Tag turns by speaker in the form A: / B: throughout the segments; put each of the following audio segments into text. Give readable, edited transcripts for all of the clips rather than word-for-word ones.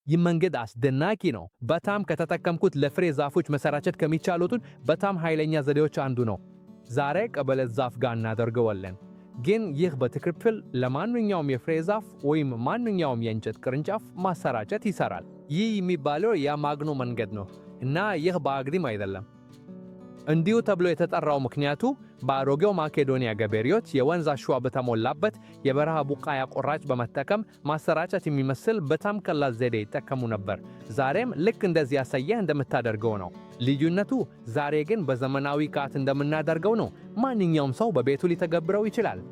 A: ይህ መንገድ አስደናቂ ነው። በጣም ከተጠቀምኩት ለፍሬ ዛፎች መሰራጨት ከሚቻሉትን በጣም ኃይለኛ ዘዴዎች አንዱ ነው። ዛሬ ቀበለት ዛፍ ጋር እናደርገዋለን። ግን ይህ በትክክል ለማንኛውም የፍሬ ዛፍ ወይም ማንኛውም የእንጨት ቅርንጫፍ ማሰራጨት ይሰራል። ይህ የሚባለው የማግኖ መንገድ ነው እና ይህ በአግድም አይደለም። እንዲሁ ተብሎ የተጠራው ምክንያቱ በአሮጌው ማኬዶኒያ ገበሬዎች የወንዝ አሸዋ በተሞላበት የበረሃ ቡቃያ ቆራጭ በመጠቀም ማሰራጨት የሚመስል በጣም ቀላል ዘዴ ይጠቀሙ ነበር። ዛሬም ልክ እንደዚህ ያሳየህ እንደምታደርገው ነው። ልዩነቱ ዛሬ ግን በዘመናዊ ቃት እንደምናደርገው ነው። ማንኛውም ሰው በቤቱ ሊተገብረው ይችላል።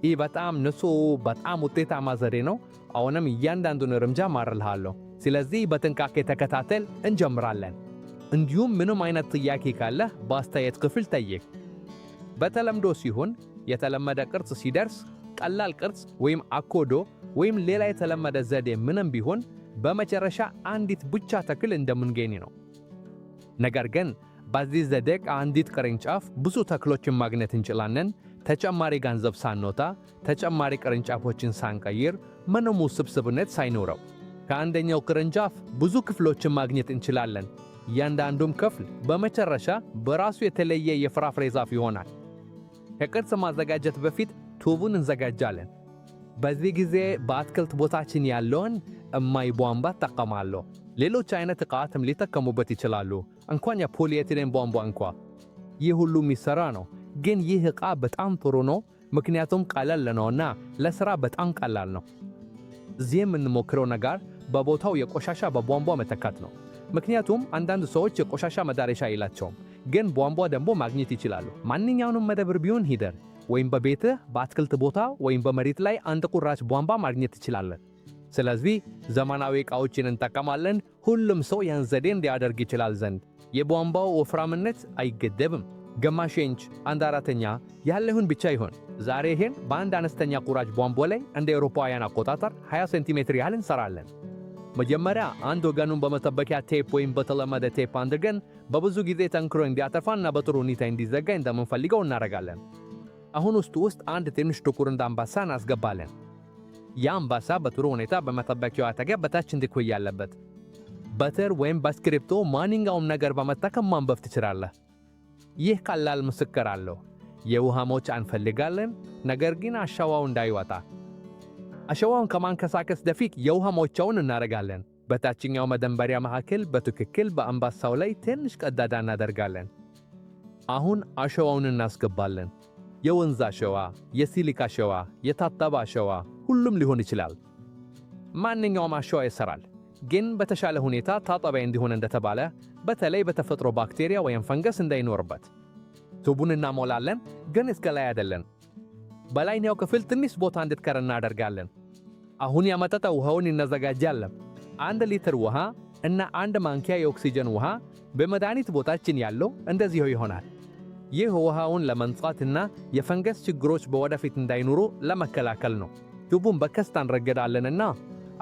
A: ይህ በጣም ንጹህ፣ በጣም ውጤታማ ዘዴ ነው። አሁንም እያንዳንዱን እርምጃ ማርልሃለሁ። ስለዚህ በጥንቃቄ ተከታተል። እንጀምራለን። እንዲሁም ምንም አይነት ጥያቄ ካለህ በአስተያየት ክፍል ጠይቅ። በተለምዶ ሲሆን የተለመደ ቅርጽ ሲደርስ ቀላል ቅርጽ ወይም አኮዶ ወይም ሌላ የተለመደ ዘዴ ምንም ቢሆን በመጨረሻ አንዲት ብቻ ተክል እንደምንገኝ ነው። ነገር ግን በዚህ ዘዴ አንዲት ቅርንጫፍ ብዙ ተክሎችን ማግኘት እንችላለን። ተጨማሪ ገንዘብ ሳንወጣ፣ ተጨማሪ ቅርንጫፎችን ሳንቀይር፣ ምንም ውስብስብነት ሳይኖረው ከአንደኛው ቅርንጫፍ ብዙ ክፍሎችን ማግኘት እንችላለን። እያንዳንዱም ክፍል በመጨረሻ በራሱ የተለየ የፍራፍሬ ዛፍ ይሆናል። ከቅርጽ ማዘጋጀት በፊት ቱቡን እንዘጋጃለን። በዚህ ጊዜ በአትክልት ቦታችን ያለውን እማይ ቧንቧ እጠቀማለሁ። ሌሎች አይነት ዕቃትም ሊጠቀሙበት ይችላሉ፣ እንኳን የፖሊኤቲሌን ቧንቧ እንኳ። ይህ ሁሉ የሚሠራ ነው፣ ግን ይህ ዕቃ በጣም ጥሩ ነው ምክንያቱም ቀለል ነውና ለሥራ በጣም ቀላል ነው። እዚህ የምንሞክረው ነገር በቦታው የቆሻሻ በቧንቧ መተካት ነው። ምክንያቱም አንዳንድ ሰዎች የቆሻሻ መዳረሻ የላቸውም፣ ግን ቧንቧ ደግሞ ማግኘት ይችላሉ። ማንኛውንም መደብር ቢሆን ሂደር ወይም በቤትህ በአትክልት ቦታ ወይም በመሬት ላይ አንድ ቁራጭ ቧንቧ ማግኘት ትችላለን። ስለዚህ ዘመናዊ ዕቃዎችን እንጠቀማለን። ሁሉም ሰው ያን ዘዴ እንዲያደርግ ይችላል ዘንድ የቧንቧው ወፍራምነት አይገደብም። ግማሽ ኢንች፣ 1/4ኛ ያለውን ብቻ ይሆን። ዛሬ ይሄን በአንድ አነስተኛ ቁራጭ ቧንቧ ላይ እንደ አውሮፓውያን አቆጣጠር 20 ሴንቲሜትር ያህል እንሰራለን። መጀመሪያ አንድ ወገኑን በመጠበቂያ ቴፕ ወይም በተለመደ ቴፕ አድርገን በብዙ ጊዜ ጠንክሮ እንዲያጠፋና በጥሩ ሁኔታ እንዲዘጋ እንደምንፈልገው እናደርጋለን። አሁን ውስጥ አንድ ትንሽ ጥቁር አንበሳ እናስገባለን። ያ አንበሳ በጥሩ ሁኔታ በመጠበቂያው አጠገብ በታች እንዲቆይ አለበት። በትር ወይም በስክሪፕቶ ማንኛውም ነገር በመጠቀም ማንበብ ትችላለህ። ይህ ቀላል ምስክር አለው። የውሃ መውጫ እንፈልጋለን፣ ነገር ግን አሸዋው እንዳይወጣ። አሸዋውን ከማንቀሳቀስ በፊት የውሃ መውጫውን እናደርጋለን። በታችኛው መደንበሪያ መካከል በትክክል በአንበሳው ላይ ትንሽ ቀዳዳ እናደርጋለን። አሁን አሸዋውን እናስገባለን። የወንዝ አሸዋ፣ የሲሊካ አሸዋ፣ የታጠበ አሸዋ፣ ሁሉም ሊሆን ይችላል። ማንኛውም አሸዋ ይሰራል፣ ግን በተሻለ ሁኔታ ታጠበ እንዲሆን እንደተባለ በተለይ በተፈጥሮ ባክቴሪያ ወይም ፈንገስ እንዳይኖርበት። ቱቡን እናሞላለን፣ ግን እስከ ላይ አይደለም። በላይኛው ክፍል ትንሽ ቦታ እንድትቀር እናደርጋለን። አሁን ያመጠጠ ውሃውን እናዘጋጃለን። 1 ሊትር ውሃ እና 1 ማንኪያ የኦክሲጅን ውሃ በመድኃኒት ቦታችን ያለው እንደዚሁ ይሆናል። ይህ ውሃውን ለመንጻትና የፈንገስ ችግሮች በወደፊት እንዳይኖሩ ለመከላከል ነው። ቱቡን በቀስታ እንረግዳለንና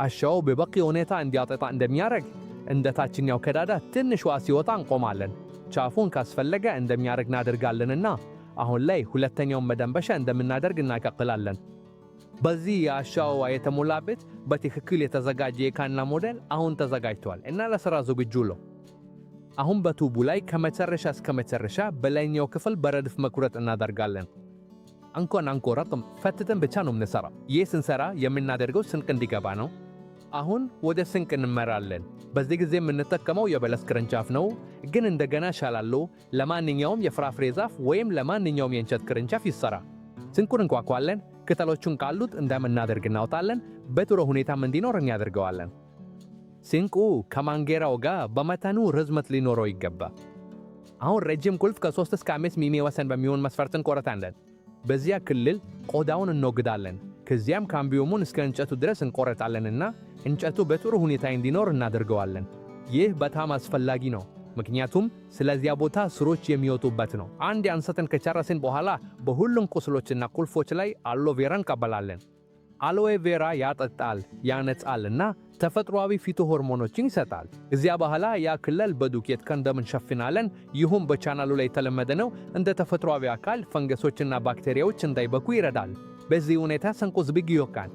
A: አሸዋው በበቂ ሁኔታ እንዲያጠጣ እንደሚያደርግ እንደ ታችኛው ቀዳዳ ትንሽ ውሃ ሲወጣ እንቆማለን። ጫፉን ካስፈለገ እንደሚያደርግ እናደርጋለንና አሁን ላይ ሁለተኛውን መደንበሻ እንደምናደርግ እናቀጥላለን። በዚህ የአሸዋ የተሞላበት በትክክል የተዘጋጀ የካና ሞዴል አሁን ተዘጋጅቷል እና ለሥራ ዝግጁ ነው። አሁን በቱቡ ላይ ከመጨረሻ እስከ መጨረሻ በላይኛው ክፍል በረድፍ መቁረጥ እናደርጋለን። እንኳን አንቆረጥም፣ ፈትተን ብቻ ነው የምንሰራው። ይህ ስንሰራ የምናደርገው ስንቅ እንዲገባ ነው። አሁን ወደ ስንቅ እንመራለን። በዚህ ጊዜ የምንጠቀመው የበለስ ቅርንጫፍ ነው፣ ግን እንደገና ሻላለው ለማንኛውም የፍራፍሬ ዛፍ ወይም ለማንኛውም የእንጨት ቅርንጫፍ ይሰራ። ስንቁን እንኳኳለን። ቅጠሎቹን ካሉት እንደምናደርግ እናውጣለን። በጥሩ ሁኔታም እንዲኖር እናደርገዋለን። ስንቁ ከማንጌራው ጋር በመጠኑ ርዝመት ሊኖረው ይገባ። አሁን ረጅም ቁልፍ ከ3 እስከ 5 ሚሜ ወሰን በሚሆን መስፈርት እንቆረጣለን። በዚያ ክልል ቆዳውን እንወግዳለን። ከዚያም ካምቢዮሙን እስከ እንጨቱ ድረስ እንቆረጣለንና እንጨቱ በጥሩ ሁኔታ እንዲኖር እናደርገዋለን። ይህ በጣም አስፈላጊ ነው፣ ምክንያቱም ስለዚያ ቦታ ስሮች የሚወጡበት ነው። አንድ አንስተን ከጨረስን በኋላ በሁሉም ቁስሎችና ቁልፎች ላይ አሎቬራ እንቀበላለን። አሎዌ ቬራ ያጠጣል፣ ያነጻልና ተፈጥሯዊ ፊቶ ሆርሞኖችን ይሰጣል። እዚያ በኋላ ያ ክልል በዱቄት ከንደም እንሸፍናለን። ይሁን በቻናሉ ላይ የተለመደ ነው። እንደ ተፈጥሯዊ አካል ፈንገሶችና ባክቴሪያዎች እንዳይበኩ ይረዳል። በዚህ ሁኔታ ስንቁ ዝግጁ ይሆናል።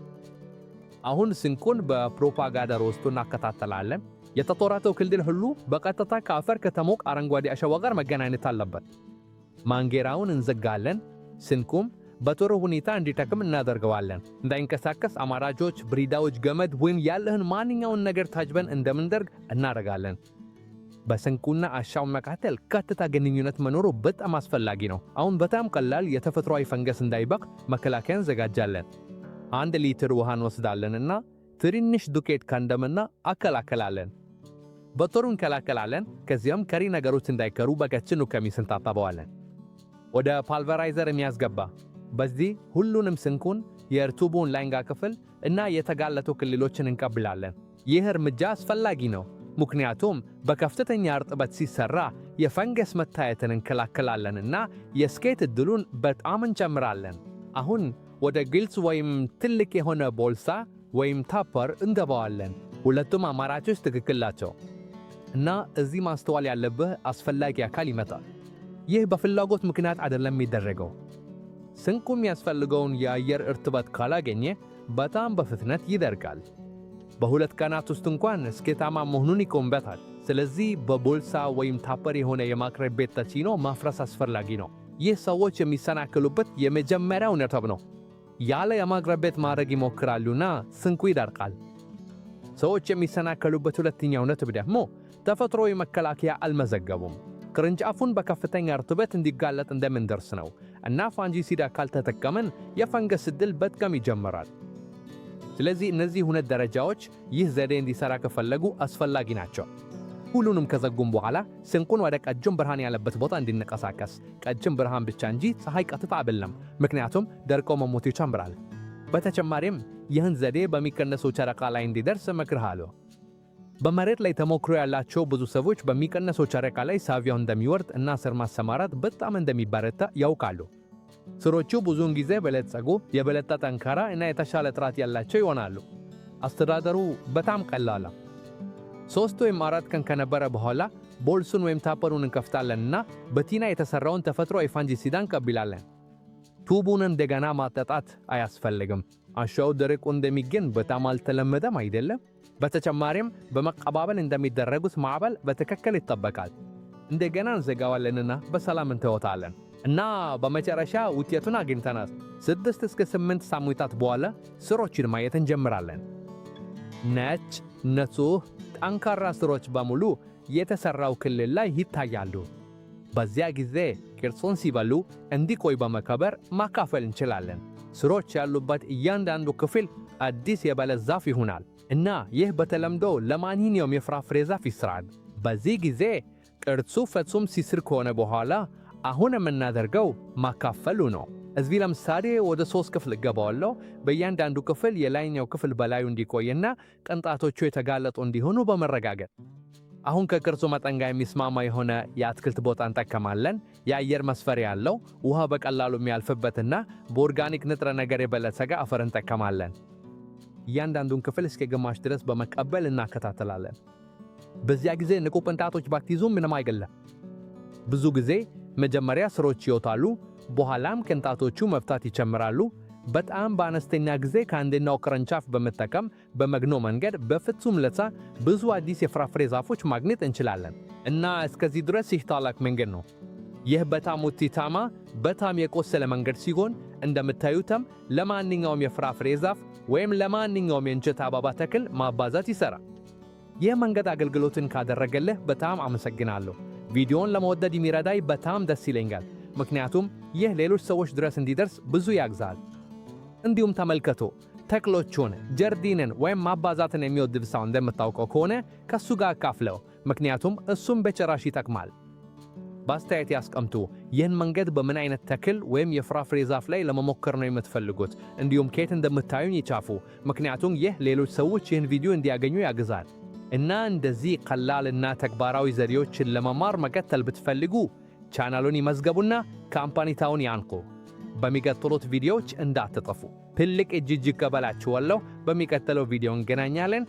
A: አሁን ስንኩን በፕሮፓጋንዳ ውስጥ እናከታተላለን። የተቆረጠው ክልል ሁሉ በቀጥታ ከአፈር ከተሞቅ አረንጓዴ አሸዋ ጋር መገናኘት አለበት። ማንጌራውን እንዘጋለን። ስንኩም በጥሩ ሁኔታ እንዲጠቅም እናደርገዋለን። እንዳይንቀሳቀስ አማራጮች፣ ብሪዳዎች፣ ገመድ ወይም ያለህን ማንኛውን ነገር ታጅበን እንደምንደርግ እናደርጋለን። በስንኩና አሻው መካከል ቀጥታ ግንኙነት መኖሩ በጣም አስፈላጊ ነው። አሁን በጣም ቀላል የተፈጥሯዊ ፈንገስ እንዳይበቅ መከላከያ እንዘጋጃለን። 1 ሊትር ውሃ እንወስዳለንና ትንሽ ዱቄት ካንደምና አከላከላለን። በጥሩ እንከላከላለን። ከዚያም ከሪ ነገሮች እንዳይከሩ በቀጭኑ ከሚስ እንታጠበዋለን። ወደ ፓልቨራይዘር የሚያስገባ በዚህ ሁሉንም ስንኩን የእርቱቡን ላይንጋ ክፍል እና የተጋለጡ ክልሎችን እንቀብላለን። ይህ እርምጃ አስፈላጊ ነው፣ ምክንያቱም በከፍተኛ እርጥበት ሲሰራ የፈንገስ መታየትን እንከላከላለንና የስኬት ዕድሉን በጣም እንጨምራለን። አሁን ወደ ግልጽ ወይም ትልቅ የሆነ ቦልሳ ወይም ታፐር እንገባዋለን። ሁለቱም አማራጮች ትክክል ናቸው እና እዚህ ማስተዋል ያለብህ አስፈላጊ አካል ይመጣል። ይህ በፍላጎት ምክንያት አይደለም የሚደረገው። ስንኩ የሚያስፈልገውን የአየር እርጥበት ካላገኘ በጣም በፍጥነት ይደርቃል። በ2 ቀናት ውስጥ እንኳን ስኬታማ መሆኑን ይቆምበታል። ስለዚህ በቦልሳ ወይም ታፐር የሆነ የማቅረብ ቤት ተጭኖ ማፍረስ አስፈላጊ ነው። ይህ ሰዎች የሚሰናክሉበት የመጀመሪያው ነጥብ ነው። ያለ የማቅረብ ቤት ማድረግ ይሞክራሉና ስንኩ ይደርቃል። ሰዎች የሚሰናከሉበት ሁለተኛው ነጥብ ደግሞ ተፈጥሯዊ መከላከያ አልመዘገቡም። ቅርንጫፉን በከፍተኛ እርጥበት እንዲጋለጥ እንደምንደርስ ነው እና ፋንጂሲድ ካልተጠቀምን የፈንገስ ዕድል በጣም ይጀምራል። ስለዚህ እነዚህ ሁለት ደረጃዎች ይህ ዘዴ እንዲሰራ ከፈለጉ አስፈላጊ ናቸው። ሁሉንም ከዘጉም በኋላ ስንኩን ወደ ቀጭን ብርሃን ያለበት ቦታ እንዲንቀሳቀስ፣ ቀጭን ብርሃን ብቻ እንጂ ፀሐይ ቀጥታ አይደለም፣ ምክንያቱም ደርቆ መሞት ይጨምራል። በተጨማሪም ይህን ዘዴ በሚቀነሰው ጨረቃ ላይ እንዲደርስ እመክርሃለሁ። በመሬት ላይ ተሞክሮ ያላቸው ብዙ ሰዎች በሚቀነሰው ጨረቃ ላይ ሳቪያው እንደሚወርድ እና ስር ማሰማራት በጣም እንደሚበረታ ያውቃሉ። ስሮቹ ብዙውን ጊዜ በለጸጉ፣ የበለጠ ጠንካራ እና የተሻለ ጥራት ያላቸው ይሆናሉ። አስተዳደሩ በጣም ቀላል ነው። 3 ወይም 4 ቀን ከነበረ በኋላ ቦልሱን ወይም ታፐሩን እንከፍታለንና በቲና የተሰራውን ተፈጥሮ የፋንጂሲድ እንቀብላለን። ቱቡን እንደገና ማጠጣት አያስፈልግም። አሻው ደረቁ እንደሚገኝ በጣም አልተለመደም አይደለም። በተጨማሪም በመቀባበል እንደሚደረጉት ማዕበል በትክክል ይጠበቃል። እንደገና እንዘጋዋለንና በሰላም እንተወታለን እና በመጨረሻ ውጤቱን አግኝተናል። 6 እስከ 8 ሳምንታት በኋላ ስሮችን ማየት እንጀምራለን። ነጭ፣ ንጹህ፣ ጠንካራ ስሮች በሙሉ የተሰራው ክልል ላይ ይታያሉ። በዚያ ጊዜ ቅርጹን ሲበሉ እንዲቆይ በመከበር ማካፈል እንችላለን። ስሮች ያሉበት እያንዳንዱ ክፍል አዲስ የበለስ ዛፍ ይሆናል እና ይህ በተለምዶ ለማንኛውም የፍራፍሬ ዛፍ ይስራል። በዚህ ጊዜ ቅርጹ ፍጹም ሲስር ከሆነ በኋላ አሁን የምናደርገው ማካፈሉ ነው። እዚህ ለምሳሌ ወደ 3 ክፍል ገባዋለሁ። በእያንዳንዱ ክፍል የላይኛው ክፍል በላዩ እንዲቆይና ቅንጣቶቹ የተጋለጡ እንዲሆኑ በመረጋገጥ አሁን ከቅርጹ መጠን ጋር የሚስማማ የሆነ የአትክልት ቦታ እንጠቀማለን። የአየር መስፈሪያ ያለው፣ ውሃ በቀላሉ የሚያልፍበትና በኦርጋኒክ ንጥረ ነገር የበለጸገ አፈር እንጠቀማለን። እያንዳንዱን ክፍል እስከ ግማሽ ድረስ በመቀበል እናከታተላለን። በዚያ ጊዜ ንቁ ቅንጣቶች ባትይዙ ምንም አይገለም። ብዙ ጊዜ መጀመሪያ ስሮች ይወጣሉ፣ በኋላም ቅንጣቶቹ መፍታት ይጨምራሉ። በጣም በአነስተኛ ጊዜ ከአንደኛው ቅርንጫፍ በመጠቀም በመግኖ መንገድ በፍጹም ለታ ብዙ አዲስ የፍራፍሬ ዛፎች ማግኘት እንችላለን እና እስከዚህ ድረስ ይህ ታላቅ መንገድ ነው። ይህ በጣም ውጤታማ፣ በጣም የቆሰለ መንገድ ሲሆን እንደምታዩትም ለማንኛውም የፍራፍሬ ዛፍ ወይም ለማንኛውም የእንጨት አበባ ተክል ማባዛት ይሰራል። ይህ መንገድ አገልግሎትን ካደረገልህ በጣም አመሰግናለሁ። ቪዲዮውን ለመወደድ የሚረዳይ በጣም ደስ ይለኛል፣ ምክንያቱም ይህ ሌሎች ሰዎች ድረስ እንዲደርስ ብዙ ያግዛል። እንዲሁም ተመልከቶ ተክሎቹን፣ ጀርዲንን ወይም ማባዛትን የሚወድ ሰው እንደምታውቀው ከሆነ ከሱ ጋር አካፍለው፣ ምክንያቱም እሱም በጭራሽ ይጠቅማል። በአስተያየት ያስቀምጡ። ይህን መንገድ በምን አይነት ተክል ወይም የፍራፍሬ ዛፍ ላይ ለመሞከር ነው የምትፈልጉት? እንዲሁም ከየት እንደምታዩኝ ይጻፉ፣ ምክንያቱም ይህ ሌሎች ሰዎች ይህን ቪዲዮ እንዲያገኙ ያግዛል። እና እንደዚህ ቀላልና ተግባራዊ ዘዴዎችን ለመማር መቀጠል ብትፈልጉ ቻናሉን ይመዝገቡና ካምፓኒታውን ያንቁ። በሚቀጥሉት ቪዲዮዎች እንዳትጠፉ። ትልቅ እጅ ቀበላችኋለሁ። በሚቀጥለው ቪዲዮ እንገናኛለን።